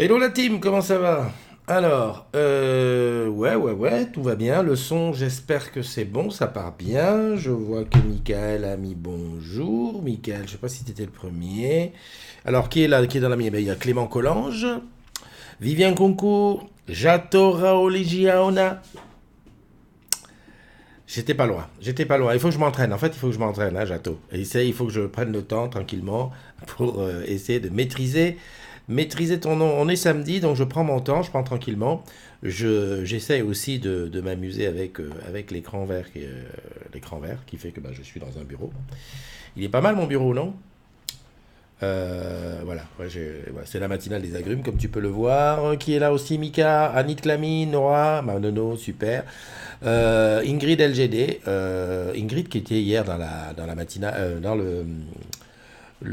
Hello la team, comment ça va? Alors, ouais, tout va bien. Le son, j'espère que c'est bon, ça part bien. Je vois que Michael a mis bonjour. Michael, je sais pas si t'étais le premier. Alors, qui est là, qui est dans la mienne? Ben, il y a Clément Collange, Vivien Concours, Jato Raoligiaona. J'étais pas loin. Il faut que je m'entraîne. En fait, il faut que je m'entraîne, hein, Jato. Et il faut que je prenne le temps tranquillement pour essayer de maîtriser ton nom. On est samedi, donc je prends mon temps, je prends tranquillement. J'essaie aussi de m'amuser avec l'écran vert qui fait que bah, je suis dans un bureau. Il est pas mal mon bureau, non? Voilà, ouais, c'est la matinale des agrumes, comme tu peux le voir. Qui est là aussi? Mika, Anit Clami, Nora, Nono, super. Ingrid LGD, Ingrid qui était hier dans la matinale, dans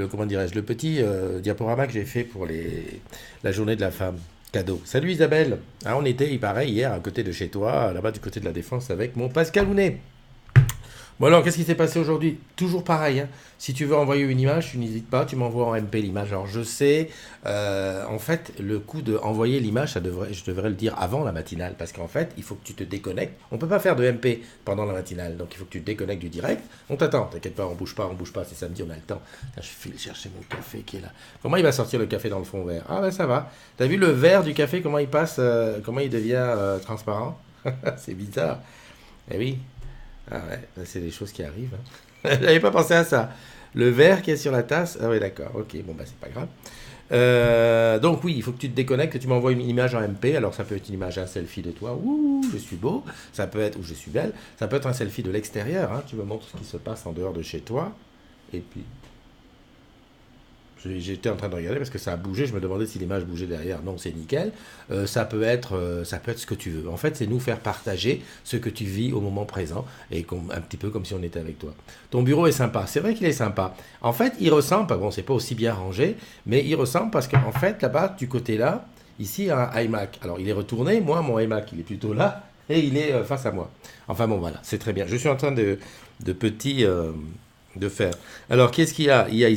comment dirais-je, le petit diaporama que j'ai fait pour la journée de la femme. Cadeau. Salut Isabelle. Ah, on était, il paraît, hier à côté de chez toi, là-bas du côté de la Défense, avec mon Pascal Hounet. Bon alors, qu'est-ce qui s'est passé aujourd'hui? Toujours pareil, hein. Si tu veux envoyer une image, tu n'hésites pas, tu m'envoies en MP l'image. Alors je sais, en fait, le coup de envoyer l'image, je devrais le dire avant la matinale, parce qu'en fait, il faut que tu te déconnectes. On peut pas faire de MP pendant la matinale, donc il faut que tu te déconnectes du direct. On t'attend, t'inquiète pas, on bouge pas, c'est samedi, on a le temps. Là, je file chercher mon café qui est là. Comment il va sortir le café dans le fond vert? Ah ben ça va. T'as vu le vert du café, comment il passe, comment il devient transparent? C'est bizarre. Eh oui. Ah ouais, c'est des choses qui arrivent, hein. J'avais pas pensé à ça. Le verre qui est sur la tasse. Ah ouais, d'accord. Ok, bon bah c'est pas grave. Donc oui, il faut que tu te déconnectes, que tu m'envoies une image en MP. Alors ça peut être une image, un selfie de toi. Ouh, je suis beau. Ça peut être, ou je suis belle. Ça peut être un selfie de l'extérieur, hein. Tu me montres ce qui se passe en dehors de chez toi. Et puis j'étais en train de regarder parce que ça a bougé. Je me demandais si l'image bougeait derrière. Non, c'est nickel. Ça peut être ce que tu veux. En fait, c'est nous faire partager ce que tu vis au moment présent et un petit peu comme si on était avec toi. Ton bureau est sympa. C'est vrai qu'il est sympa. En fait, il ressemble. Bon, c'est pas aussi bien rangé, mais il ressemble parce qu'en fait, là-bas, du côté là, ici, il y a un iMac. Alors, il est retourné. Moi, mon iMac, il est plutôt là et il est face à moi. Enfin bon, voilà, c'est très bien. Je suis en train de petit de faire. Alors, qu'est-ce qu'il y a? Il y a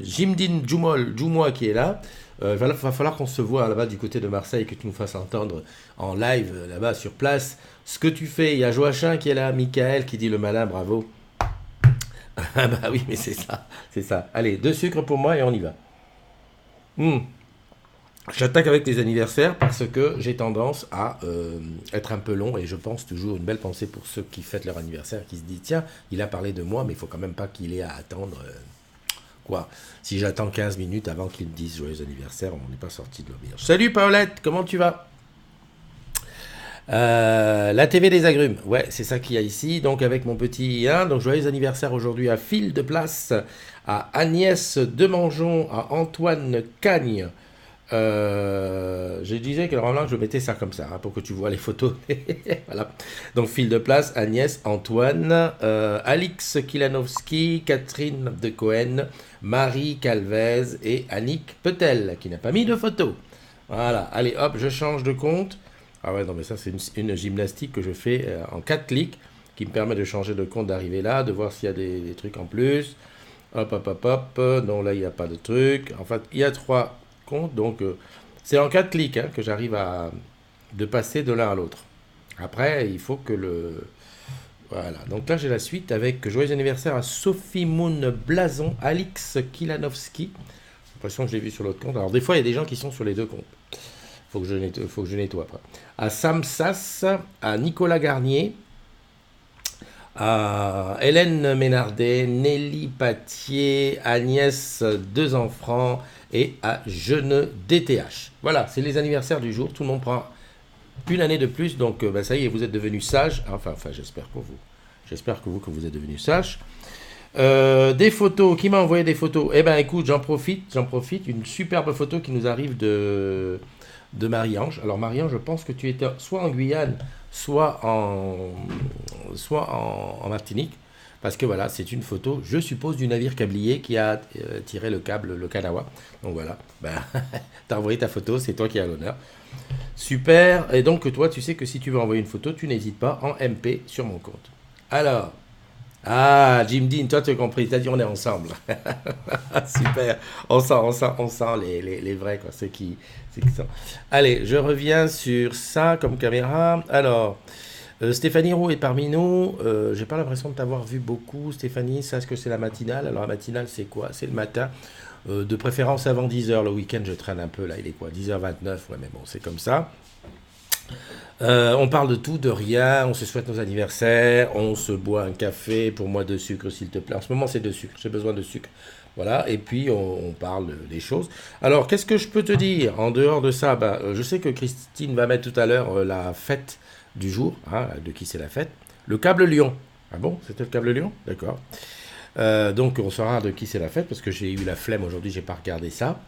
Jimdin Jumoa qui est là. Va falloir qu'on se voit là-bas du côté de Marseille, que tu nous fasses entendre en live là-bas sur place ce que tu fais. Il y a Joachim qui est là, Michael qui dit le malin, bravo. Ah bah oui, mais c'est ça, c'est ça. Allez, deux sucres pour moi et on y va. Hmm. J'attaque avec les anniversaires parce que j'ai tendance à être un peu long et je pense toujours une belle pensée pour ceux qui fêtent leur anniversaire, qui se disent tiens, il a parlé de moi, mais il faut quand même pas qu'il ait à attendre quoi. Si j'attends 15 minutes avant qu'ils me disent joyeux anniversaire, on n'est pas sorti de l'auberge. Salut Paulette, comment tu vas? La TV des agrumes, ouais, c'est ça qu'il y a ici. Donc avec mon petit 1, donc joyeux anniversaire aujourd'hui à Fil de Place, à Agnès Demangeon, à Antoine Cagne. Je disais que normalement je mettais ça comme ça hein, pour que tu vois les photos. Voilà. Donc fil de place, Agnès, Antoine, Alix Kilanowski, Catherine de Cohen, Marie Calvez et Annick Petel qui n'a pas mis de photo. Voilà, allez hop, je change de compte. Ah ouais, non mais ça c'est une gymnastique que je fais en 4 clics qui me permet de changer de compte, d'arriver là, de voir s'il y a des trucs en plus. Hop, hop, hop, hop. Non, là il n'y a pas de truc. En fait, il y a 3 compte. Donc, c'est en 4 clics hein, que j'arrive à de passer de l'un à l'autre. Après, il faut que le... Voilà. Donc là, j'ai la suite avec joyeux anniversaire à Sophie Moon Blason, Alix Kilanowski. J'ai l'impression que je l'ai vu sur l'autre compte. Alors, des fois, il y a des gens qui sont sur les deux comptes. Faut que je nettoie après. À Sam Sass, à Nicolas Garnier, à Hélène Ménardet, Nelly Patier, Agnès Deux Enfants et à Jeune DTH. Voilà, c'est les anniversaires du jour. Tout le monde prend une année de plus, donc bah, ça y est, vous êtes devenus sages. Enfin, j'espère pour vous. J'espère que vous êtes devenus sages. Des photos, qui m'a envoyé des photos? Eh ben écoute, j'en profite, une superbe photo qui nous arrive de Marie-Ange. Alors Marie-Ange, je pense que tu étais soit en Guyane, soit en Martinique, parce que voilà, c'est une photo, je suppose, du navire câblier qui a tiré le câble, le Kanawa. Donc voilà, ben, t'as envoyé ta photo, c'est toi qui as l'honneur. Super, et donc toi, tu sais que si tu veux envoyer une photo, tu n'hésites pas en MP sur mon compte. Alors, Ah, Jim Dean, toi tu as compris, t'as dit on est ensemble. Super, on sent les vrais, quoi, ceux qui sont. Allez, je reviens sur ça comme caméra. Alors, Stéphanie Roux est parmi nous. J'ai pas l'impression de t'avoir vu beaucoup, Stéphanie. Sache que c'est la matinale. Alors, la matinale, c'est quoi? C'est le matin. De préférence avant 10 heures. Le week-end, je traîne un peu là. Il est quoi? 10h29. Ouais, mais bon, c'est comme ça. On parle de tout, de rien, on se souhaite nos anniversaires, on se boit un café, pour moi de sucre s'il te plaît. En ce moment c'est de sucre, j'ai besoin de sucre. Voilà, et puis on parle des choses. Alors qu'est-ce que je peux te dire en dehors de ça? Je sais que Christine va mettre tout à l'heure la fête du jour, hein, de qui c'est la fête. Le câble Lion. Ah bon, c'était le câble Lion? D'accord. Donc on saura de qui c'est la fête, parce que j'ai eu la flemme aujourd'hui, j'ai pas regardé ça.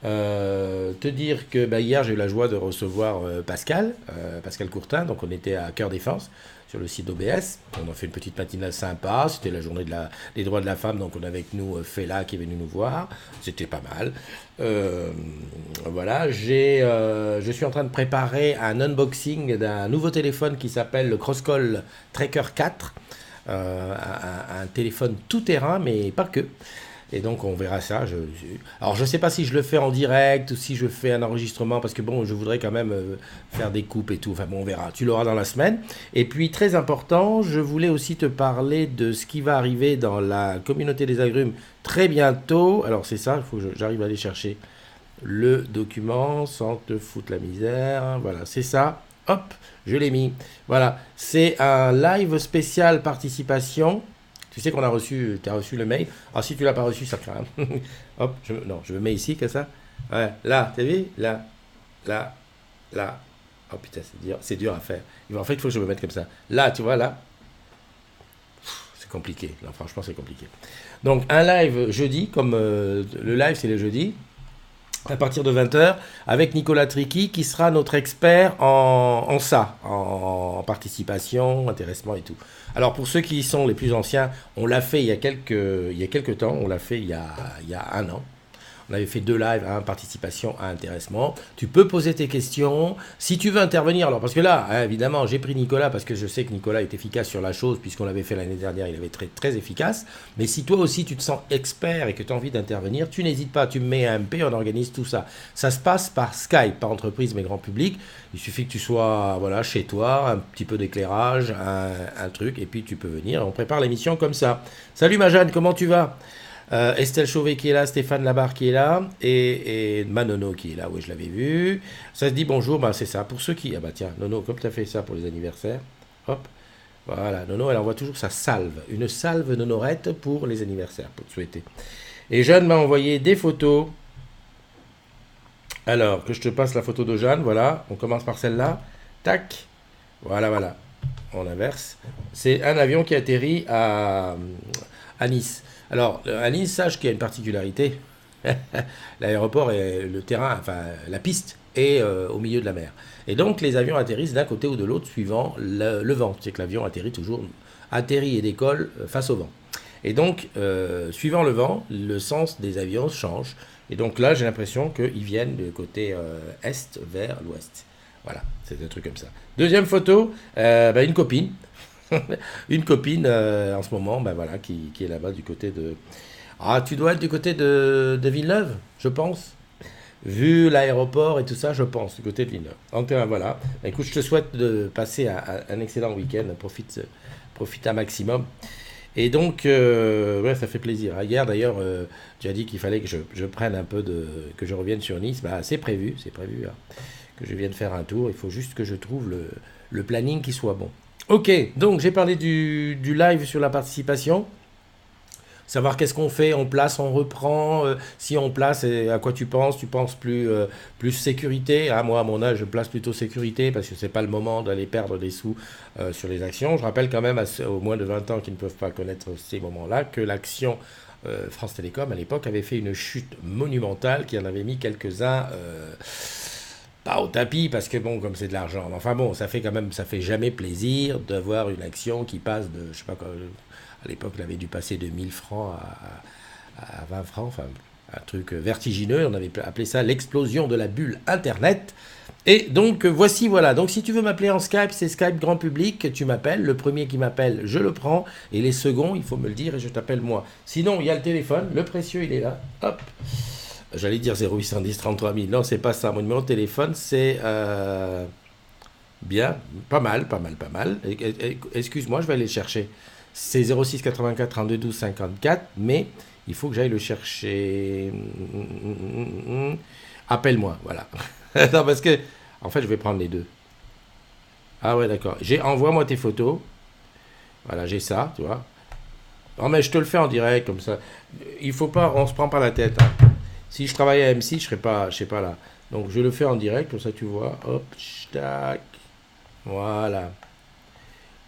Te dire que hier j'ai eu la joie de recevoir Pascal, Pascal Courtin, donc on était à Cœur Défense sur le site d'OBS, on a fait une petite matinale sympa, c'était la journée des droits de la femme, donc on a avec nous Fela qui est venu nous voir, c'était pas mal. Euh, voilà, je suis en train de préparer un unboxing d'un nouveau téléphone qui s'appelle le Crosscall Tracker 4, un téléphone tout terrain, mais pas que. Et donc on verra ça. Alors je sais pas si je le fais en direct ou si je fais un enregistrement parce que bon, je voudrais quand même faire des coupes et tout. Enfin bon, on verra. Tu l'auras dans la semaine. Et puis très important, je voulais aussi te parler de ce qui va arriver dans la communauté des agrumes très bientôt. Alors c'est ça, il faut que j'arrive à aller chercher le document sans te foutre la misère. Voilà, c'est ça. Hop, je l'ai mis. Voilà, c'est un live spécial participation. Tu sais qu'on a reçu, tu as reçu le mail. Alors si tu l'as pas reçu, ça craint. Hop, non, je me mets ici comme ça. Ouais, là, t'as vu? Là, là, là. Oh putain, c'est dur à faire. En fait, il faut que je me mette comme ça. Là, tu vois, là, c'est compliqué. Non, franchement, c'est compliqué. Donc, un live jeudi, comme le live, c'est le jeudi à partir de 20 heures avec Nicolas Tricky qui sera notre expert en ça, en participation, intéressement et tout. Alors pour ceux qui sont les plus anciens, on l'a fait il y a quelques temps, on l'a fait il y a un an. On avait fait deux lives, un participation, un intéressement. Tu peux poser tes questions. Si tu veux intervenir, alors parce que là, hein, évidemment, j'ai pris Nicolas parce que je sais que Nicolas est efficace sur la chose, puisqu'on l'avait fait l'année dernière, il avait très, très efficace. Mais si toi aussi tu te sens expert et que tu as envie d'intervenir, tu n'hésites pas, tu me mets un MP, on organise tout ça. Ça se passe par Skype, pas entreprise mais grand public. Il suffit que tu sois voilà, chez toi, un petit peu d'éclairage, un truc, et puis tu peux venir. On prépare l'émission comme ça. Salut ma Jeanne, comment tu vas? Estelle Chauvet qui est là, Stéphane Labarre qui est là, et Manono qui est là, oui je l'avais vu. Ça se dit bonjour, bah c'est ça. Pour ceux qui... Ah bah tiens, Nono, comme tu as fait ça pour les anniversaires, hop, voilà, Nono, elle envoie toujours sa salve. Une salve nonorette pour les anniversaires, pour te souhaiter. Et Jeanne m'a envoyé des photos. Alors, que je te passe la photo de Jeanne, voilà, on commence par celle-là. Tac, voilà, voilà. On inverse. C'est un avion qui atterrit à Nice. Alors, à Nice, sache qu'il y a une particularité. L'aéroport et le terrain, enfin la piste est au milieu de la mer. Et donc les avions atterrissent d'un côté ou de l'autre suivant le vent. C'est que l'avion atterrit et décolle face au vent. Et donc, suivant le vent, le sens des avions change. Et donc là, j'ai l'impression qu'ils viennent du côté est vers l'ouest. Voilà, c'est un truc comme ça. Deuxième photo, une copine. Une copine en ce moment, voilà, qui est là-bas du côté de... Ah, tu dois être du côté de Villeneuve, je pense. Vu l'aéroport et tout ça, je pense, du côté de Villeneuve. Donc voilà. Écoute, je te souhaite de passer un excellent week-end. Profite un maximum. Et donc, ouais, ça fait plaisir. Hier, d'ailleurs, tu as dit qu'il fallait que je prenne un peu que je revienne sur Nice. C'est prévu hein, que je vienne faire un tour. Il faut juste que je trouve le planning qui soit bon. Ok, donc j'ai parlé du live sur la participation. Savoir qu'est-ce qu'on fait, on place, on reprend. Si on place, à quoi tu penses? Tu penses plus sécurité? Ah, moi, à mon âge, je place plutôt sécurité parce que c'est pas le moment d'aller perdre des sous sur les actions. Je rappelle quand même aux moins de 20 ans qui ne peuvent pas connaître ces moments-là que l'action France Télécom, à l'époque, avait fait une chute monumentale qui en avait mis quelques-uns pas au tapis parce que bon, comme c'est de l'argent. Enfin bon, ça fait quand même, ça fait jamais plaisir d'avoir une action qui passe de, je sais pas quoi, à l'époque, elle avait dû passer de 1000 francs à 20 francs, enfin un truc vertigineux. On avait appelé ça l'explosion de la bulle Internet. Et donc, voici, voilà. Donc, si tu veux m'appeler en Skype, c'est Skype grand public, tu m'appelles. Le premier qui m'appelle, je le prends. Et les seconds, il faut me le dire et je t'appelle moi. Sinon, il y a le téléphone. Le précieux, il est là. Hop. J'allais dire 0810 33 000. Non, c'est pas ça. Mon numéro de téléphone, c'est bien, pas mal, pas mal, pas mal. Excuse-moi, je vais aller le chercher. C'est 06 84 32 12 54, mais il faut que j'aille le chercher. Appelle-moi, voilà. Non, parce que, en fait, je vais prendre les deux. Ah ouais, d'accord. Envoie-moi tes photos. Voilà, j'ai ça, tu vois. Non, mais je te le fais en direct, comme ça. Il faut pas, on se prend pas la tête, hein. Si je travaillais à M6, je serais pas là. Donc, je le fais en direct, comme ça, tu vois. Hop, tac. Voilà.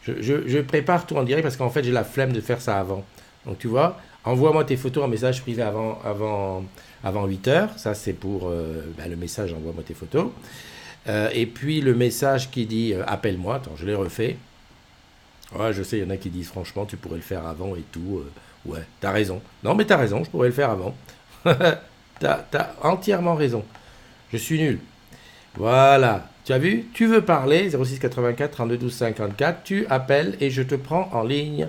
Je prépare tout en direct parce qu'en fait, j'ai la flemme de faire ça avant. Donc, tu vois, envoie-moi tes photos en message privé avant 8 heures. Ça, c'est pour le message, envoie-moi tes photos. Et puis, le message qui dit appelle-moi. Attends, je l'ai refait. Ouais, je sais, il y en a qui disent franchement, tu pourrais le faire avant et tout. Ouais, t'as raison. Non, mais t'as raison, je pourrais le faire avant. T'as entièrement raison. Je suis nul. Voilà. Tu as vu? Tu veux parler? 06 84 32 12 54. Tu appelles et je te prends en ligne.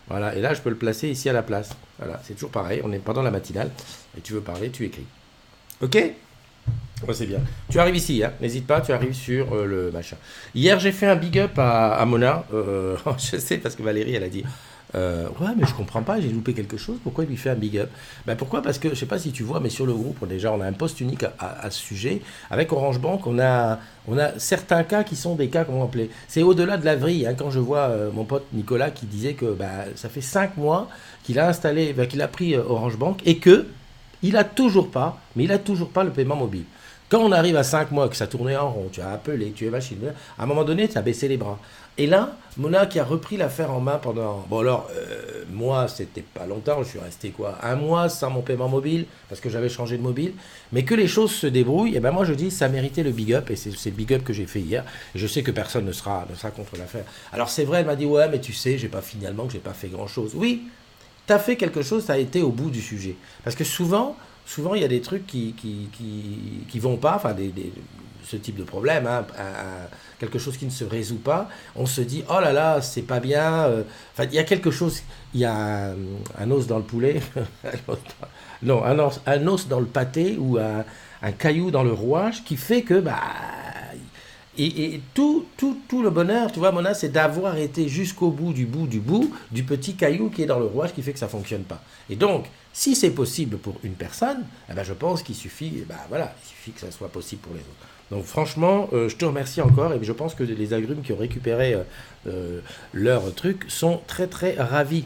Voilà. Et là, je peux le placer ici à la place. Voilà. C'est toujours pareil. On est pendant la matinale. Et tu veux parler, tu écris. Ok? Ouais, c'est bien. Tu arrives ici, hein. N'hésite pas, tu arrives sur le machin. Hier, j'ai fait un big up à Mona. Je sais, parce que Valérie, elle a dit ouais, mais je comprends pas, j'ai loupé quelque chose. Pourquoi il lui fait un big up? Ben pourquoi? Parce que, je sais pas si tu vois, mais sur le groupe, déjà, on a un post unique à ce sujet. Avec Orange Bank, on a certains cas qui sont des cas, comment on appelait? C'est au-delà de la vrille, hein, quand je vois mon pote Nicolas qui disait que ça fait 5 mois qu'il a installé, qu'il a pris Orange Bank et que il a toujours pas, mais il a toujours pas le paiement mobile. Quand on arrive à 5 mois, que ça tournait en rond, tu as appelé, tu es machine, à un moment donné, tu as baissé les bras. Et là, Mona qui a repris l'affaire en main pendant... Bon alors, moi, c'était pas longtemps, je suis resté quoi, 1 mois sans mon paiement mobile, parce que j'avais changé de mobile, mais que les choses se débrouillent, et ben moi je dis, ça méritait le big up, et c'est le big up que j'ai fait hier, et je sais que personne ne sera contre l'affaire. Alors c'est vrai, elle m'a dit, ouais, mais tu sais, j'ai pas fait grand-chose. Oui, tu as fait quelque chose, ça a été au bout du sujet. Parce que souvent il y a des trucs qui vont pas, enfin, ce type de problème, hein, quelque chose qui ne se résout pas, on se dit, oh là là, c'est pas bien, enfin, il y a quelque chose, il y a un os dans le poulet, non, un os dans le pâté, ou un caillou dans le rouage, qui fait que, et tout le bonheur, tu vois, Mona, c'est d'avoir été jusqu'au bout du petit caillou qui est dans le rouage qui fait que ça ne fonctionne pas. Et donc, si c'est possible pour une personne, eh ben, je pense qu'il suffit, il suffit que ça soit possible pour les autres. Donc franchement, je te remercie encore, et je pense que les agrumes qui ont récupéré leur truc sont très très ravis.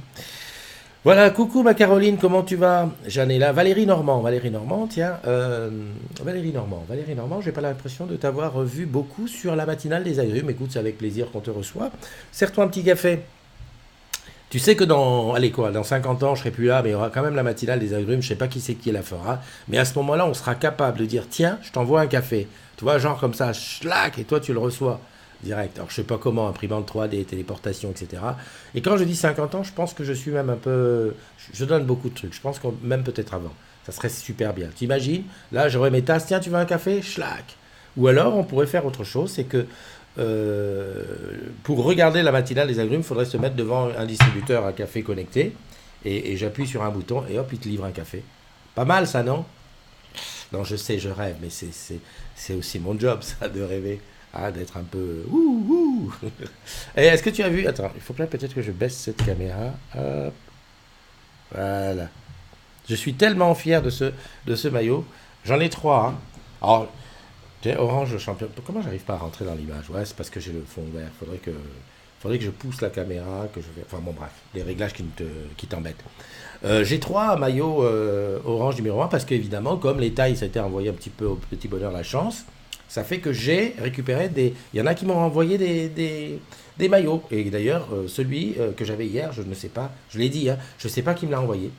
Voilà, coucou ma Caroline, comment tu vas? J'en ai là. Valérie Normand, tiens. Valérie Normand, j'ai pas l'impression de t'avoir vu beaucoup sur la matinale des agrumes. Écoute, c'est avec plaisir qu'on te reçoit. Sers-toi un petit café. Tu sais que dans 50 ans, je serai plus là, mais il y aura quand même la matinale des agrumes. Je sais pas qui c'est qui la fera. Mais à ce moment-là, on sera capable de dire, tiens, je t'envoie un café. Tu vois, genre comme ça, schlac, et toi tu le reçois. Direct. Alors, je sais pas comment, imprimante 3D, téléportation, etc. Et quand je dis 50 ans, je pense que je suis même un peu... Je donne beaucoup de trucs. Je pense que même peut-être avant. Ça serait super bien. T'imagines? Là, j'aurais mes tasses. Tiens, tu veux un café? Schlac. Ou alors, on pourrait faire autre chose. C'est que pour regarder la matinale des agrumes, il faudrait se mettre devant un distributeur à café connecté. Et j'appuie sur un bouton et hop, il te livre un café. Pas mal, ça, non? Non, je sais, je rêve. Mais c'est aussi mon job, ça, de rêver. Ah, d'être un peu... Ouh. Et est-ce que tu as vu... Attends, il faut peut-être que je baisse cette caméra. Hop. Voilà. Je suis tellement fier de ce maillot. J'en ai 3. Hein. Alors, orange champion. Comment j'arrive pas à rentrer dans l'image? Ouais, c'est parce que j'ai le fond vert. Faudrait que je pousse la caméra, Enfin bon, bref, les réglages qui t'embêtent. J'ai 3 maillots orange numéro 1 parce qu'évidemment, comme les tailles, ça a été envoyé un petit peu au petit bonheur la chance, ça fait que j'ai récupéré Il y en a qui m'ont envoyé des maillots. Et d'ailleurs, celui que j'avais hier, je ne sais pas, je l'ai dit, hein, je ne sais pas qui me l'a envoyé.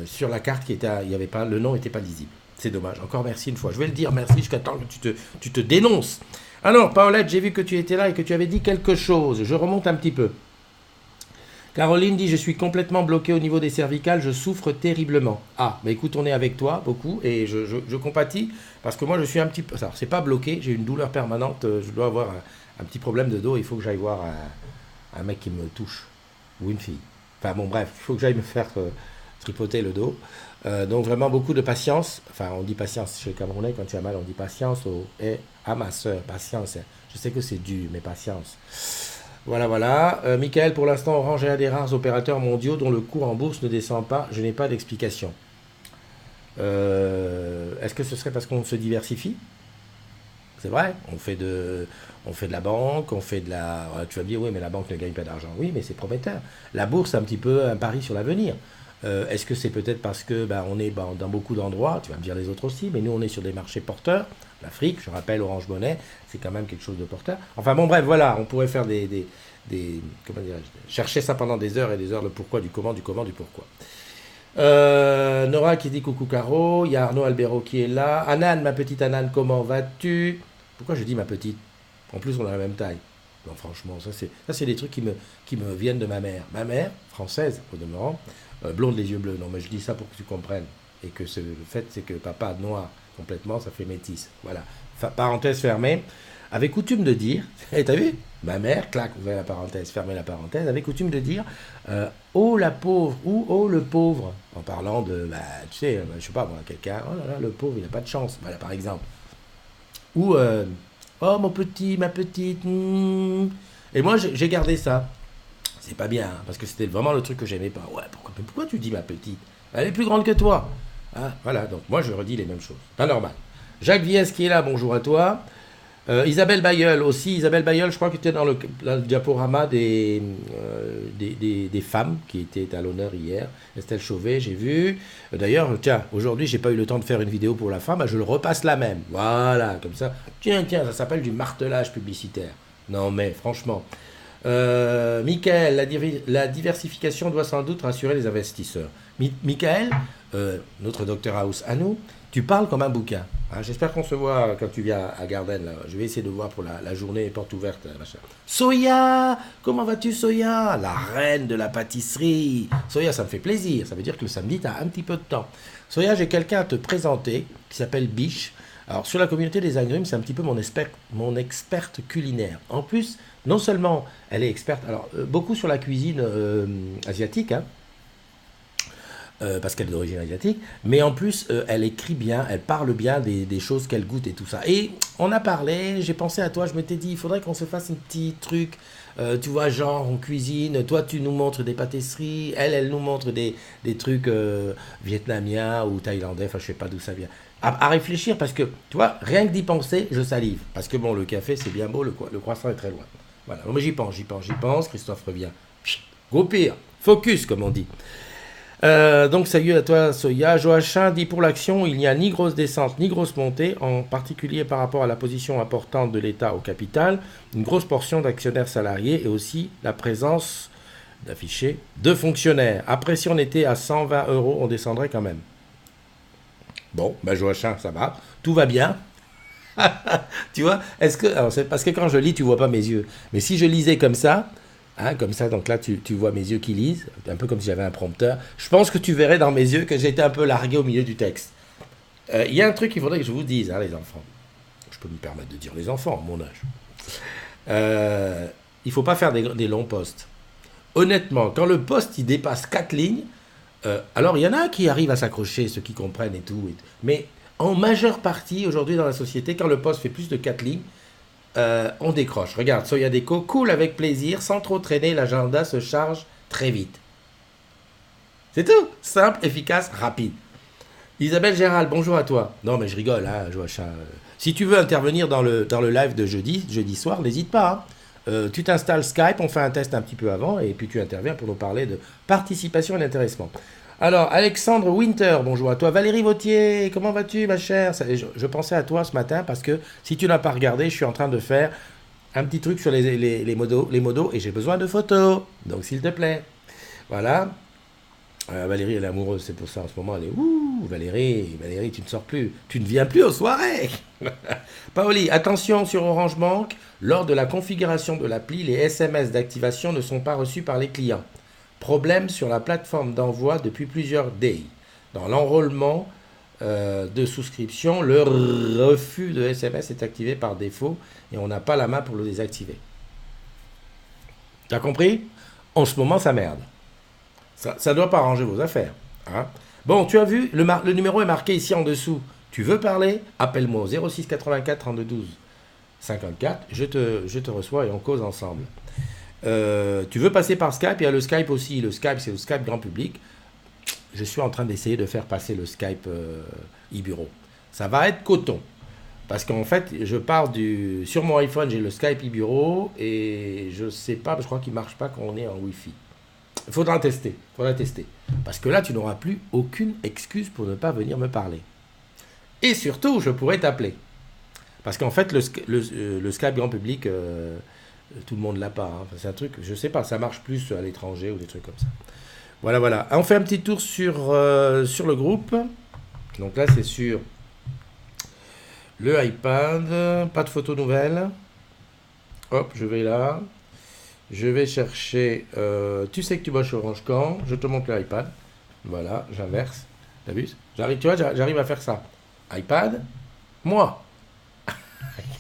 Sur la carte, il y avait pas, le nom n'était pas lisible. C'est dommage. Encore merci une fois. Je vais le dire merci jusqu'à temps que tu te dénonces. Alors, Paolette, j'ai vu que tu étais là et que tu avais dit quelque chose. Je remonte un petit peu. Caroline dit, je suis complètement bloqué au niveau des cervicales, je souffre terriblement. Ah, mais écoute, on est avec toi beaucoup et je compatis parce que moi je suis un petit peu... Alors, c'est pas bloqué, j'ai une douleur permanente, je dois avoir un petit problème de dos, il faut que j'aille voir un mec qui me touche ou une fille. Enfin bon, bref, il faut que j'aille me faire tripoter le dos. Donc vraiment beaucoup de patience. Enfin, on dit patience chez les Camerounais, quand tu as mal, on dit patience à ma soeur, patience. Je sais que c'est dur, mais patience. Voilà, voilà. Michael, pour l'instant, Orange est un des rares opérateurs mondiaux dont le cours en bourse ne descend pas. Je n'ai pas d'explication. Est-ce que ce serait parce qu'on se diversifie? C'est vrai, on fait de la banque, on fait de la... Tu vas me dire, oui, mais la banque ne gagne pas d'argent. Oui, mais c'est prometteur. La bourse, c'est un petit peu un pari sur l'avenir. Est-ce que c'est peut-être parce que on est dans beaucoup d'endroits, tu vas me dire les autres aussi, mais nous, on est sur des marchés porteurs. L'Afrique, je rappelle, Orange Money, c'est quand même quelque chose de porteur. Enfin bon, bref, voilà, on pourrait faire comment dirais-je, chercher ça pendant des heures et des heures, le pourquoi, du comment, du pourquoi. Nora qui dit coucou Caro, il y a Arnaud Albero qui est là. Anan, ma petite Anan, comment vas-tu? Pourquoi je dis ma petite? En plus, on a la même taille. Non, franchement, ça c'est des trucs qui me viennent de ma mère. Ma mère, française au demeurant, blonde les yeux bleus. Non, mais je dis ça pour que tu comprennes. Et que le fait, c'est que papa noir complètement, ça fait métis. Voilà. Parenthèse fermée. Avait coutume de dire, t'as vu? Ma mère, clac, ouvert la parenthèse, fermez la parenthèse, avait coutume de dire oh la pauvre ou oh le pauvre, en parlant de, tu sais, je sais pas moi, quelqu'un, oh là là, le pauvre, il n'a pas de chance, voilà, par exemple. Ou oh mon petit, ma petite, Et moi j'ai gardé ça. C'est pas bien, hein, parce que c'était vraiment le truc que j'aimais pas. Ouais, pourquoi tu dis ma petite? Elle est plus grande que toi. Ah, voilà, donc moi je redis les mêmes choses. Pas normal. Jacques Viès qui est là, bonjour à toi. Isabelle Bayeul aussi. Isabelle Bayeul, je crois que tu étais dans le diaporama des femmes qui étaient à l'honneur hier. Estelle Chauvet, j'ai vu. D'ailleurs, tiens, aujourd'hui, j'ai pas eu le temps de faire une vidéo pour la femme, je le repasse la même. Voilà, comme ça. Tiens, ça s'appelle du martelage publicitaire. Non, mais franchement. Michael, la diversification doit sans doute rassurer les investisseurs. Michael, notre Dr House à nous, tu parles comme un bouquin. Hein, j'espère qu'on se voit quand tu viens à Garden. Là. Je vais essayer de voir pour la journée porte ouverte. Machin. Soya, comment vas-tu Soya? La reine de la pâtisserie. Soya, ça me fait plaisir. Ça veut dire que le samedi, tu as un petit peu de temps. Soya, j'ai quelqu'un à te présenter qui s'appelle Biche. Alors, sur la communauté des agrumes, c'est un petit peu mon experte culinaire. En plus, non seulement elle est experte, alors beaucoup sur la cuisine asiatique, hein, parce qu'elle est d'origine asiatique, mais en plus, elle écrit bien, elle parle bien des choses qu'elle goûte et tout ça. Et on a parlé, j'ai pensé à toi, je m'étais dit, il faudrait qu'on se fasse un petit truc, tu vois, genre, on cuisine, toi, tu nous montres des pâtisseries, elle nous montre des trucs vietnamiens ou thaïlandais, enfin, je sais pas d'où ça vient. À réfléchir, parce que, tu vois, rien que d'y penser, je salive. Parce que, bon, le café, c'est bien beau, le croissant est très loin. Voilà, mais j'y pense, Christophe revient. Go pire, focus, comme on dit. Donc salut à toi Soya. Joachim dit pour l'action, il n'y a ni grosse descente ni grosse montée, en particulier par rapport à la position importante de l'État au capital, une grosse portion d'actionnaires salariés et aussi la présence d'affichés de fonctionnaires. Après si on était à 120 €, on descendrait quand même. Bon, Joachim, ça va, tout va bien. Tu vois, alors c'est parce que quand je lis, tu vois pas mes yeux. Mais si je lisais comme ça, donc là tu vois mes yeux qui lisent, un peu comme si j'avais un prompteur. Je pense que tu verrais dans mes yeux que j'étais un peu largué au milieu du texte. Il y a un truc qu'il faudrait que je vous dise, les enfants. Je peux me permettre de dire les enfants, à mon âge. Il ne faut pas faire des longs posts. Honnêtement, quand le post il dépasse 4 lignes, alors il y en a qui arrivent à s'accrocher, ceux qui comprennent et tout. Mais en majeure partie, aujourd'hui dans la société, quand le post fait plus de 4 lignes, on décroche. Regarde, Soya Déco, cool avec plaisir, sans trop traîner, l'agenda se charge très vite. C'est tout. Simple, efficace, rapide. Isabelle Gérald, bonjour à toi. Non, mais je rigole, Joachim. Si tu veux intervenir dans le live de jeudi soir, n'hésite pas. Tu t'installes Skype, on fait un test un petit peu avant, et puis tu interviens pour nous parler de participation et d'intéressement. Alors, Alexandre Winter, bonjour à toi. Valérie Vautier, comment vas-tu, ma chère? Je pensais à toi ce matin parce que si tu n'as pas regardé, je suis en train de faire un petit truc sur les modos et j'ai besoin de photos. Donc, s'il te plaît. Voilà. Valérie, elle est amoureuse, c'est pour ça en ce moment. Elle est ouh, Valérie, tu ne sors plus. Tu ne viens plus aux soirées. Paoli, attention sur Orange Bank. Lors de la configuration de l'appli, les SMS d'activation ne sont pas reçus par les clients. Problème sur la plateforme d'envoi depuis plusieurs days. Dans l'enrôlement de souscription, le refus de SMS est activé par défaut et on n'a pas la main pour le désactiver. T'as compris? En ce moment, ça merde. Ça ne doit pas arranger vos affaires. Hein. Bon, tu as vu, le numéro est marqué ici en dessous. Tu veux parler? Appelle-moi au 06 84 32 12 54. Je te reçois et on cause ensemble. Tu veux passer par Skype? Il y a le Skype aussi. Le Skype, c'est le Skype grand public. Je suis en train d'essayer de faire passer le Skype e-bureau. Ça va être coton. Parce qu'en fait, je pars sur mon iPhone, j'ai le Skype e-bureau et je sais pas, je crois qu'il marche pas quand on est en Wi-Fi. Il faudra tester. Parce que là, tu n'auras plus aucune excuse pour ne pas venir me parler. Et surtout, je pourrais t'appeler. Parce qu'en fait, le Skype grand public, tout le monde l'a pas. Hein. Enfin, c'est un truc, je sais pas, ça marche plus à l'étranger ou des trucs comme ça. Voilà. On fait un petit tour sur le groupe. Donc là, c'est sur le iPad. Pas de photos nouvelles. Hop, je vais là. Je vais chercher... tu sais que tu bosses Orange quand? Je te montre l'iPad. Voilà, j'inverse. T'as vu? J'arrive à faire ça. iPad. Moi.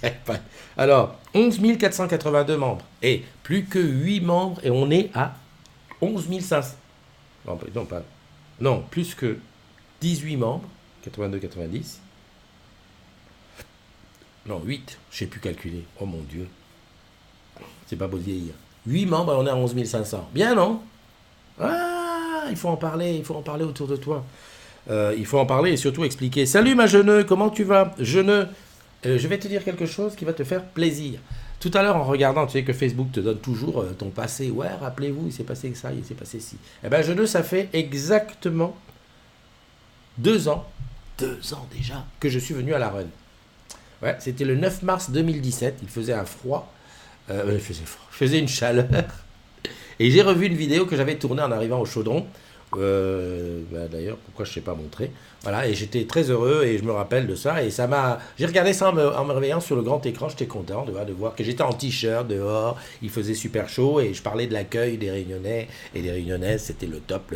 iPad. Alors, 11 482 membres. Et plus que 8 membres. Et on est à 11 500. Non, plus que 18 membres. 82, 90. Non, 8. Je ne sais plus calculer. Oh mon Dieu. C'est pas beau de vieillir. 8 membres, on est à 11 500. Bien, non? Ah, il faut en parler autour de toi. Il faut en parler et surtout expliquer. Salut ma jeune, comment tu vas? Je vais te dire quelque chose qui va te faire plaisir. Tout à l'heure, en regardant, tu sais que Facebook te donne toujours ton passé. Ouais, rappelez-vous, il s'est passé ça, il s'est passé ci. Eh bien, jeune, ça fait exactement 2 ans déjà, que je suis venu à la Run. Ouais, c'était le 9 mars 2017, il faisait un froid. Il faisait une chaleur. Et j'ai revu une vidéo que j'avais tournée en arrivant au chaudron. D'ailleurs, pourquoi je ne sais pas montrer. Voilà, et j'étais très heureux et je me rappelle de ça. Et ça m'a. J'ai regardé ça en me réveillant sur le grand écran. J'étais content de voir que j'étais en t-shirt dehors. Il faisait super chaud et je parlais de l'accueil des Réunionnais et des Réunionnaises. C'était le top.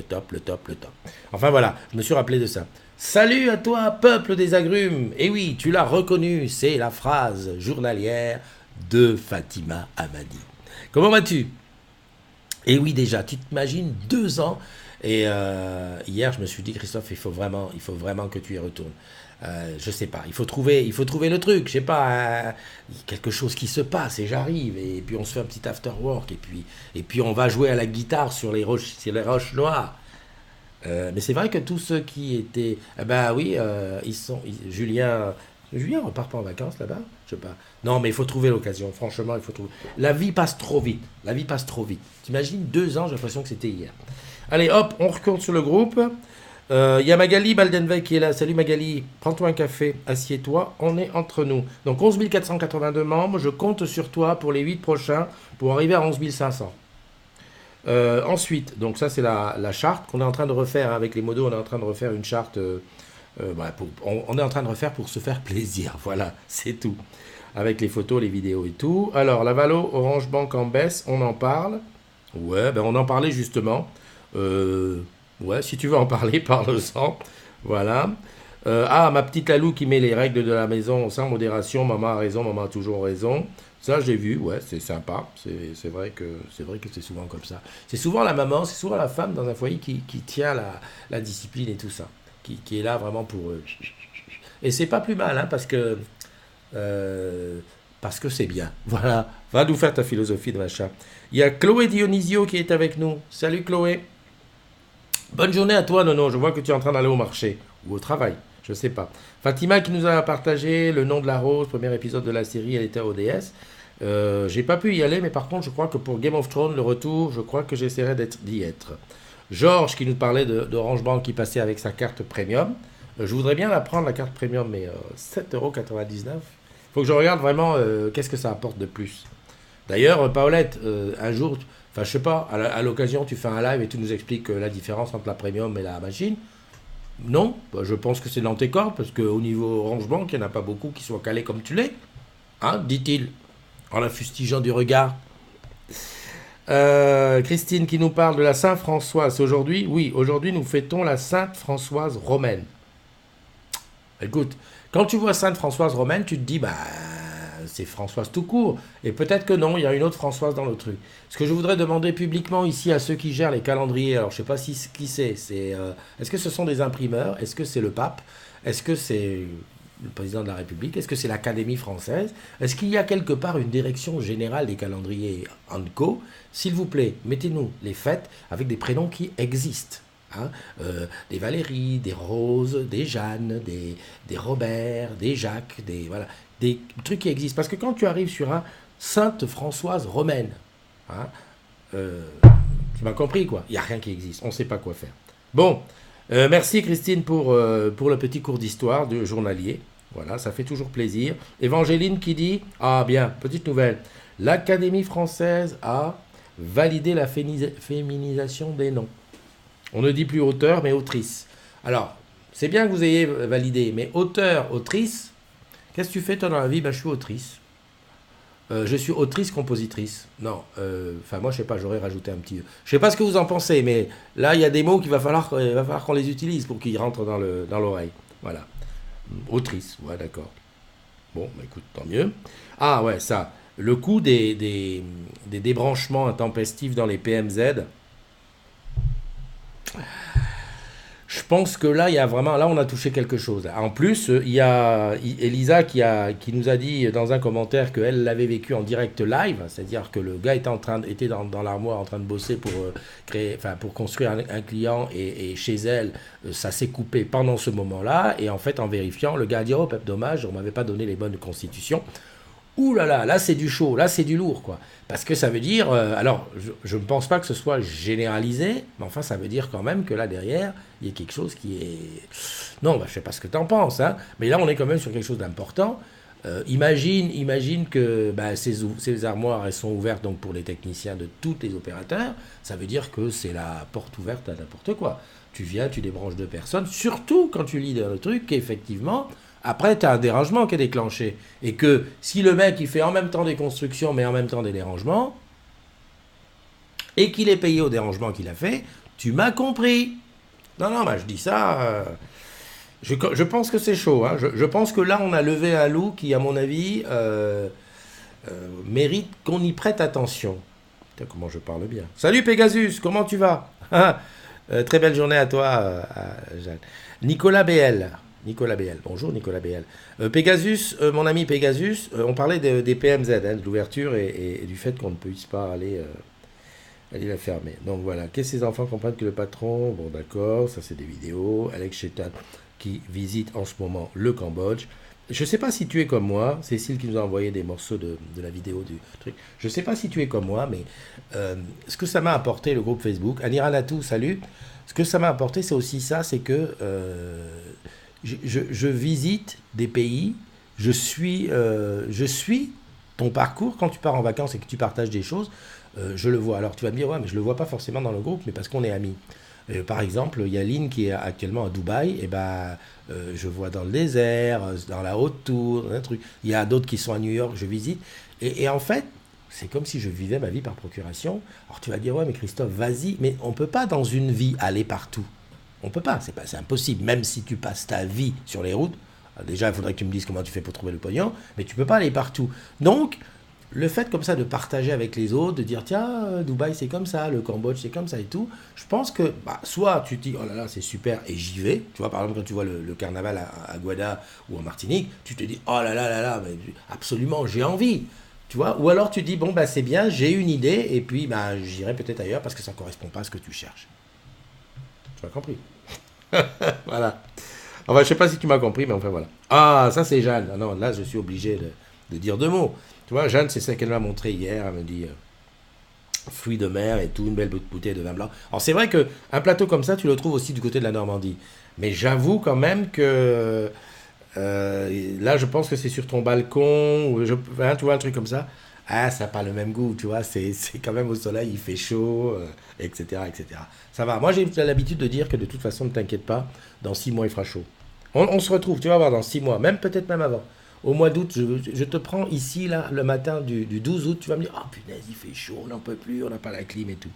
Enfin voilà, je me suis rappelé de ça. Salut à toi, peuple des agrumes. Et oui, tu l'as reconnu, c'est la phrase journalière de Fatima Amadi. Comment vas-tu? Et oui, déjà, tu t'imagines 2 ans. Et hier, je me suis dit, Christophe, il faut vraiment que tu y retournes. Je sais pas, il faut trouver le truc, je sais pas, quelque chose qui se passe et j'arrive et puis on se fait un petit after work et puis on va jouer à la guitare sur les roches noires. Mais c'est vrai que tous ceux qui étaient, Julien repart pas en vacances là-bas, je sais pas. Non, mais il faut trouver l'occasion. Franchement, il faut trouver. La vie passe trop vite. T'imagines 2 ans, j'ai l'impression que c'était hier. Allez, hop, on retourne sur le groupe. Il y a Magali Baldenweg qui est là. Salut Magali, prends-toi un café, assieds-toi, on est entre nous. Donc 11 482 membres, je compte sur toi pour les 8 prochains pour arriver à 11 500. Ensuite, donc ça c'est la charte qu'on est en train de refaire avec les modos, on est en train de refaire une charte, on est en train de refaire pour se faire plaisir, voilà, c'est tout. Avec les photos, les vidéos et tout. Alors, la Valo Orange Bank en baisse, on en parle. Ouais, on en parlait justement. Ouais, si tu veux en parler, parle-en. Voilà. Ma petite Lalou qui met les règles de la maison sans modération. Maman a raison, maman a toujours raison. Ça, j'ai vu, ouais, c'est sympa. C'est vrai que c'est souvent comme ça. C'est souvent la maman, c'est souvent la femme dans un foyer qui tient la discipline et tout ça. Qui est là vraiment pour eux. Et c'est pas plus mal, hein, parce que c'est bien. Voilà. Va nous faire ta philosophie de machin. Il y a Chloé Dionisio qui est avec nous. Salut Chloé. Bonne journée à toi, Nono. Je vois que tu es en train d'aller au marché ou au travail. Je sais pas. Fatima qui nous a partagé le nom de la rose, premier épisode de la série, elle était à ODS. J'ai pas pu y aller, mais par contre, je crois que pour Game of Thrones, le retour, je crois que j'essaierai d'y être. Georges qui nous parlait d'Orange Bank qui passait avec sa carte premium. Je voudrais bien la prendre, la carte premium, mais 7,99 €. Faut que je regarde vraiment qu'est-ce que ça apporte de plus. D'ailleurs, Paolette, un jour, enfin je sais pas, à l'occasion, tu fais un live et tu nous expliques la différence entre la premium et la machine. Non, je pense que c'est dans tes cordes, parce qu'au niveau Orange Bank, il n'y en a pas beaucoup qui soient calés comme tu l'es. Hein, dit-il, en la fustigeant du regard. Christine qui nous parle de la Saint-Françoise. Aujourd'hui, oui, aujourd'hui nous fêtons la Sainte Françoise romaine. Écoute, quand tu vois Sainte Françoise romaine, tu te dis, bah, c'est Françoise tout court. Et peut-être que non, il y a une autre Françoise dans le truc. Ce que je voudrais demander publiquement ici à ceux qui gèrent les calendriers, alors je sais pas si qui est-ce que ce sont des imprimeurs? Est-ce que c'est le pape? Est-ce que c'est le président de la République? Est-ce que c'est l'Académie française? Est-ce qu'il y a quelque part une direction générale des calendriers en co? S'il vous plaît, mettez-nous les fêtes avec des prénoms qui existent. Hein, des Valérie, des Rose, des Jeanne, des Robert, des Jacques, voilà, des trucs qui existent. Parce que quand tu arrives sur un Sainte Françoise romaine, hein, euh, tu m'as compris quoi, il n'y a rien qui existe, on ne sait pas quoi faire. Bon, merci Christine pour le petit cours d'histoire de journalier. Voilà, ça fait toujours plaisir. Évangéline qui dit, ah bien, petite nouvelle, l'Académie française a validé la féminisation des noms. On ne dit plus auteur, mais autrice. Alors, c'est bien que vous ayez validé, mais auteur, autrice, qu'est-ce que tu fais toi dans la vie? Ben, je suis autrice. Je suis autrice-compositrice. Non, enfin moi je sais pas, j'aurais rajouté un petit... Je sais pas ce que vous en pensez, mais là il y a des mots qu'il va falloir qu'on les utilise pour qu'ils rentrent dans l'oreille. Voilà. Autrice, ouais d'accord. Bon, bah, écoute, tant mieux. Ah ouais, ça. Le coût des débranchements intempestifs dans les PMZ, je pense que là, il y a vraiment, là, on a touché quelque chose. En plus, il y a Elisa qui nous a dit dans un commentaire qu'elle l'avait vécu en direct live, c'est-à-dire que le gars était dans l'armoire en train de bosser pour pour construire un client et chez elle, ça s'est coupé pendant ce moment-là. Et en fait, en vérifiant, le gars a dit oh, dommage, on m'avait pas donné les bonnes constitutions. Ouh là, c'est du chaud, là c'est du lourd, quoi. Parce que ça veut dire, alors je ne pense pas que ce soit généralisé, mais enfin ça veut dire quand même que là derrière, il y a quelque chose qui est... Non, bah, je sais pas ce que tu en penses, hein, mais là on est quand même sur quelque chose d'important. Imagine que bah, ces armoires, elles sont ouvertes donc pour les techniciens de tous les opérateurs, ça veut dire que c'est la porte ouverte à n'importe quoi. Tu viens, tu débranches deux personnes, surtout quand tu lis dans le truc qu'effectivement... Après, tu as un dérangement qui est déclenché. Et que si le mec, il fait en même temps des constructions, mais en même temps des dérangements, et qu'il est payé au dérangement qu'il a fait, tu m'as compris. Non, bah, je dis ça, je pense que c'est chaud. Hein. Je pense que là, on a levé un loup qui, à mon avis, mérite qu'on y prête attention. Putain, comment je parle bien. Salut Pegasus, comment tu vas? Très belle journée à toi, Jeanne. Nicolas BL. Nicolas BL. Bonjour Nicolas BL. Pegasus, mon ami Pegasus, on parlait des PMZ, hein, de l'ouverture et du fait qu'on ne puisse pas aller la fermer. Donc voilà, que ces enfants comprennent que le patron, bon d'accord, ça c'est des vidéos, Alex Chetan qui visite en ce moment le Cambodge. Je ne sais pas si tu es comme moi, Cécile qui nous a envoyé des morceaux de la vidéo du truc. Je ne sais pas si tu es comme moi, mais ce que ça m'a apporté, le groupe Facebook, Anira Natou, salut. Ce que ça m'a apporté, c'est aussi ça, c'est que je visite des pays, je suis ton parcours quand tu pars en vacances et que tu partages des choses, je le vois. Alors tu vas me dire, ouais, mais je le vois pas forcément dans le groupe, mais parce qu'on est amis. Par exemple, il y a Lynn qui est actuellement à Dubaï, et ben, je vois dans le désert, dans la haute tour, dans un truc. Il y a d'autres qui sont à New York, je visite. Et en fait, c'est comme si je vivais ma vie par procuration. Alors tu vas dire, ouais, mais Christophe, vas-y, mais on peut pas dans une vie aller partout. On peut pas, c'est impossible. Même si tu passes ta vie sur les routes, déjà, il faudrait que tu me dises comment tu fais pour trouver le pognon, mais tu peux pas aller partout. Donc, le fait comme ça de partager avec les autres, de dire tiens, Dubaï c'est comme ça, le Cambodge c'est comme ça et tout, je pense que bah, soit tu te dis oh là là c'est super et j'y vais, tu vois par exemple quand tu vois le carnaval à Guada ou en Martinique, tu te dis oh là, mais absolument j'ai envie, tu vois, ou alors tu te dis bon bah c'est bien, j'ai une idée et puis bah j'irai peut-être ailleurs parce que ça correspond pas à ce que tu cherches. Tu as compris? Voilà. Enfin, je sais pas si tu m'as compris, mais enfin voilà. Ah, ça c'est Jeanne. Ah, non, là je suis obligé de dire deux mots. Tu vois, Jeanne, c'est ça qu'elle m'a montré hier. Elle me dit fruits de mer et tout, une belle bouteille de vin blanc. Alors c'est vrai qu'un plateau comme ça, tu le trouves aussi du côté de la Normandie. Mais j'avoue quand même que là, je pense que c'est sur ton balcon, ou hein, tu vois, un truc comme ça. Ah, ça n'a pas le même goût, tu vois, c'est quand même au soleil, il fait chaud, etc., etc. Ça va. Moi, j'ai l'habitude de dire que de toute façon, ne t'inquiète pas, dans 6 mois, il fera chaud. On se retrouve, tu vas voir, dans 6 mois, même peut-être même avant. au mois d'août, je te prends ici, là, le matin du 12 août, tu vas me dire, ah punaise, il fait chaud, on n'en peut plus, on n'a pas la clim et tout.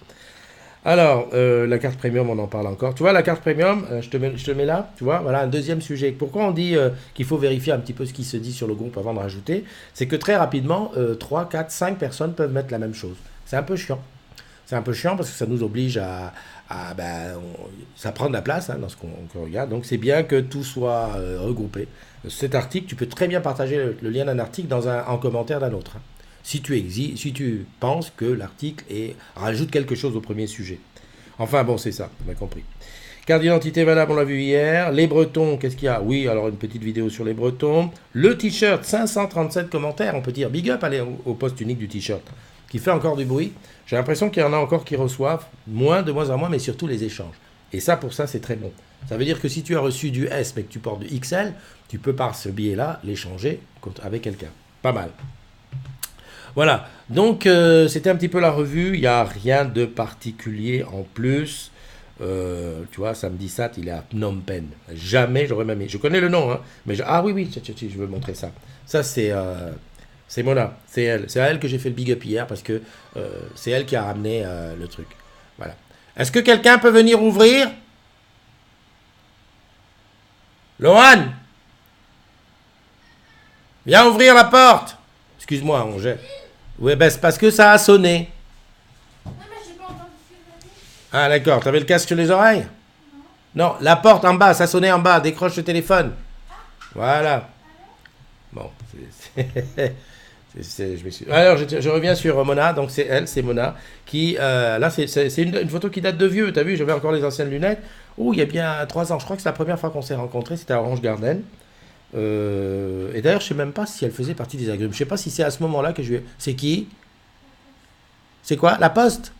Alors, la carte premium, on en parle encore. Tu vois, la carte premium, je te mets là, tu vois, voilà un deuxième sujet. Pourquoi on dit qu'il faut vérifier un petit peu ce qui se dit sur le groupe avant de rajouter? C'est que très rapidement, 3, 4, 5 personnes peuvent mettre la même chose. C'est un peu chiant. C'est un peu chiant parce que ça nous oblige ça prend de la place hein, dans ce qu'on regarde. Donc c'est bien que tout soit regroupé. Cet article, tu peux très bien partager le lien d'un article en commentaire d'un autre. Hein. Si tu penses que l'article rajoute quelque chose au premier sujet. Enfin bon, c'est ça, on a compris. Carte d'identité valable, on l'a vu hier. Les Bretons, qu'est-ce qu'il y a? Oui, alors une petite vidéo sur les Bretons. Le t-shirt, 537 commentaires. On peut dire big up au poste unique du t-shirt, qui fait encore du bruit. J'ai l'impression qu'il y en a encore qui reçoivent, de moins en moins, mais surtout les échanges. Et ça, pour ça, c'est très bon. Ça veut dire que si tu as reçu du S, mais que tu portes du XL, tu peux par ce billet-là l'échanger avec quelqu'un. Pas mal. Voilà, donc c'était un petit peu la revue, il n'y a rien de particulier en plus. Tu vois, Samedi Sat, il est à Phnom Penh. Jamais j'aurais même... Je connais le nom, hein, mais... Ah oui, je veux montrer ça. Ça, c'est Mona, c'est elle. C'est à elle que j'ai fait le big up hier, parce que c'est elle qui a ramené le truc. Voilà. Est-ce que quelqu'un peut venir ouvrir? Lohan, viens ouvrir la porte. Excuse-moi, on jette. Oui, ben c'est parce que ça a sonné. Non, mais j'ai pas entendu ce que tu as dit. Ah d'accord, t'avais le casque sur les oreilles? Non, la porte en bas, ça sonnait en bas, décroche le téléphone. Voilà. Bon, je m'excuse. Alors, je reviens sur Mona, donc c'est elle, c'est Mona, qui, là, c'est une photo qui date de vieux, t'as vu, j'avais encore les anciennes lunettes. Oh, il y a bien 3 ans, je crois que c'est la première fois qu'on s'est rencontrés, c'était à Orange Garden. Et d'ailleurs, je sais même pas si elle faisait partie des agrumes. Je sais pas si c'est à ce moment-là que je vais... C'est qui? C'est quoi? La Poste?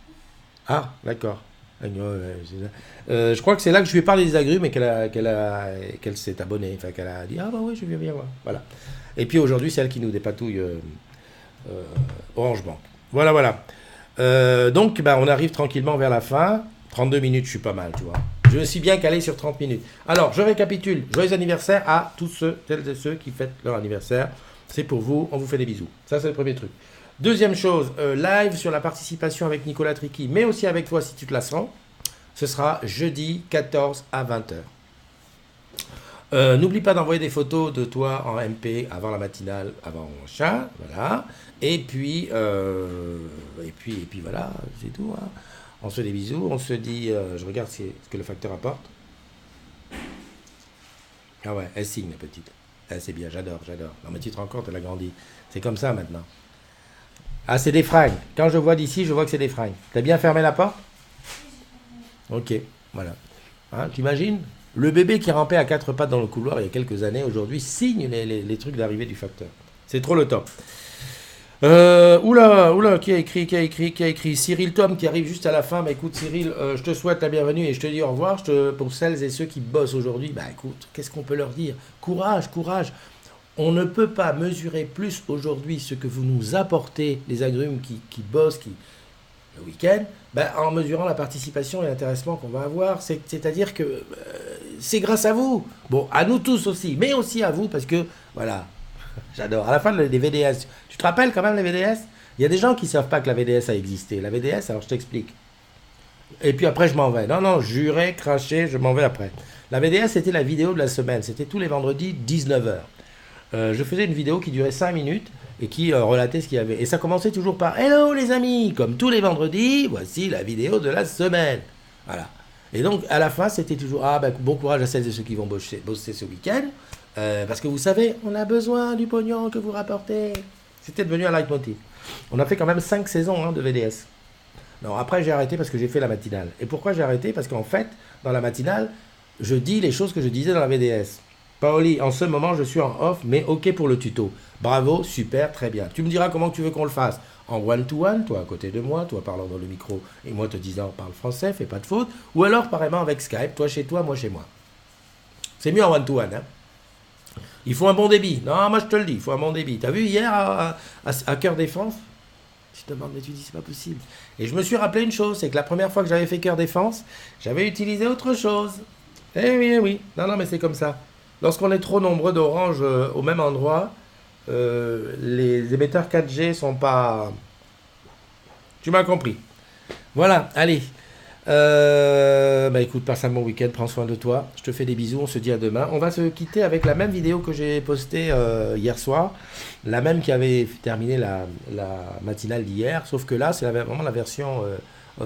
Ah, d'accord. Je crois que c'est là que je lui ai parlé des agrumes et qu'elle s'est abonnée. Enfin, qu'elle a dit, ah bah oui, je viens bien voir. Voilà. Et puis aujourd'hui, c'est elle qui nous dépatouille Orange Bank. Voilà, voilà. Donc, on arrive tranquillement vers la fin. 32 minutes, je suis pas mal, tu vois. Je me suis bien calé sur 30 minutes. Alors, je récapitule. Joyeux anniversaire à tous celles et ceux qui fêtent leur anniversaire. C'est pour vous, on vous fait des bisous. Ça, c'est le premier truc. Deuxième chose, live sur la participation avec Nicolas Tricky, mais aussi avec toi si tu te la sens. Ce sera jeudi 14 à 20h. N'oublie pas d'envoyer des photos de toi en MP avant la matinale, avant chat, voilà. Et puis voilà, c'est tout. Hein. On se fait des bisous, on se dit, je regarde ce que le facteur apporte. Ah ouais, elle signe la petite. C'est bien, j'adore. Non mais tu te rends compte, elle a grandi. C'est comme ça maintenant. Ah, c'est des fringues. Quand je vois d'ici, je vois que c'est des fringues. T'as bien fermé la porte? Ok, voilà. Hein, t'imagines? Le bébé qui rampait à 4 pattes dans le couloir il y a quelques années, aujourd'hui, signe les trucs d'arrivée du facteur. C'est trop le top. Oula, qui a écrit Cyril Tom qui arrive juste à la fin. Bah écoute Cyril, je te souhaite la bienvenue et je te dis au revoir. Pour celles et ceux qui bossent aujourd'hui, bah écoute, qu'est-ce qu'on peut leur dire? Courage. On ne peut pas mesurer plus aujourd'hui ce que vous nous apportez, les agrumes qui bossent le week-end, en mesurant la participation et l'intéressement qu'on va avoir. C'est-à-dire que c'est grâce à vous. Bon, à nous tous aussi, mais aussi à vous parce que, voilà, j'adore. À la fin, les VDS, tu te rappelles quand même les VDS? Il y a des gens qui ne savent pas que la VDS a existé. La VDS, alors je t'explique. Et puis après, je m'en vais. Non, juré, craché, je m'en vais après. La VDS, c'était la vidéo de la semaine. C'était tous les vendredis, 19h. Je faisais une vidéo qui durait 5 minutes et qui relatait ce qu'il y avait. Et ça commençait toujours par « Hello les amis, comme tous les vendredis, voici la vidéo de la semaine. » Voilà. Et donc, à la fin, c'était toujours « Ah, bon courage à celles et ceux qui vont bosser ce week-end. Parce que vous savez, on a besoin du pognon que vous rapportez. » C'était devenu un leitmotiv. On a fait quand même 5 saisons de VDS. Non, après, j'ai arrêté parce que j'ai fait la matinale. Et pourquoi j'ai arrêté? Parce qu'en fait, dans la matinale, je dis les choses que je disais dans la VDS. Paoli, en ce moment, je suis en off, mais ok pour le tuto. Bravo, super, très bien. Tu me diras comment tu veux qu'on le fasse. En one-to-one, toi à côté de moi, toi parlant dans le micro, et moi te disant parle français, fais pas de faute. Ou alors carrément avec Skype, toi chez toi, moi chez moi. C'est mieux en one-to-one. Hein. Il faut un bon débit. Non, moi je te le dis, il faut un bon débit. T'as vu hier à Cœur Défense? Je te demande, mais tu dis c'est pas possible. Et je me suis rappelé une chose, c'est que la première fois que j'avais fait Cœur Défense, j'avais utilisé autre chose. Eh oui. Non, mais c'est comme ça. Lorsqu'on est trop nombreux d'Orange au même endroit, les émetteurs 4G sont pas... Tu m'as compris. Voilà, allez. Bah écoute, passe un bon week-end, prends soin de toi. Je te fais des bisous, on se dit à demain. On va se quitter avec la même vidéo que j'ai postée hier soir. La même qui avait terminé la matinale d'hier. Sauf que là, c'est vraiment la version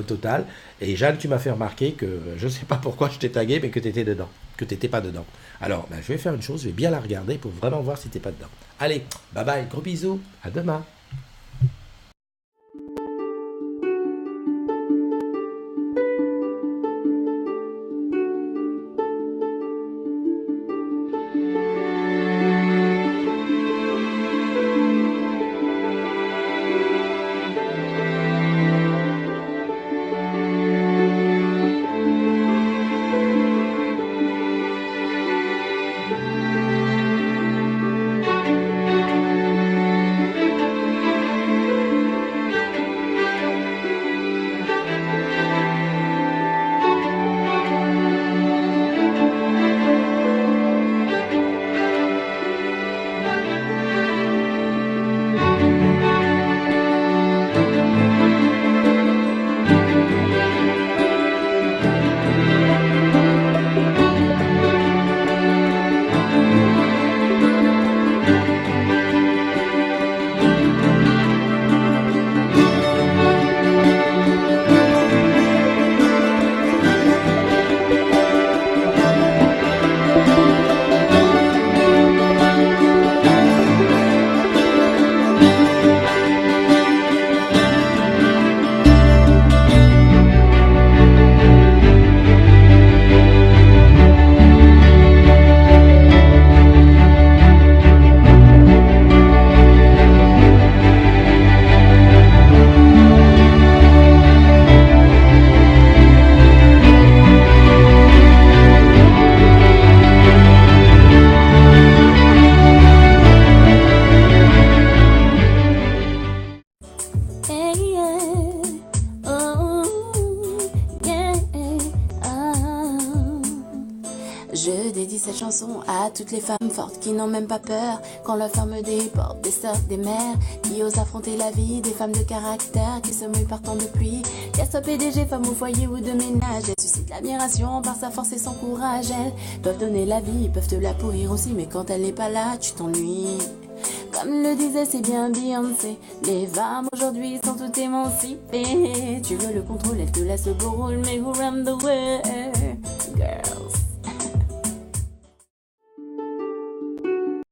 totale. Et Jeanne, tu m'as fait remarquer que je sais pas pourquoi je t'ai tagué, mais que tu étais dedans. Que tu n'étais pas dedans. Alors, bah, je vais faire une chose, je vais bien la regarder pour vraiment voir si tu n'es pas dedans. Allez, bye bye, gros bisous, à demain. Je dédie cette chanson à toutes les femmes fortes qui n'ont même pas peur qu'on leur ferme des portes, des sœurs, des mères qui osent affronter la vie, des femmes de caractère qui se mouillent par temps de pluie. Qu'elles soient PDG, femmes au foyer ou de ménage, elles suscitent l'admiration par sa force et son courage. Elles peuvent donner la vie, peuvent te la pourrir aussi, mais quand elle n'est pas là, tu t'ennuies. Comme le disait si bien Beyoncé, les femmes aujourd'hui sont toutes émancipées. Tu veux le contrôle, elle te laisse le beau rôle, mais who run the way, girls.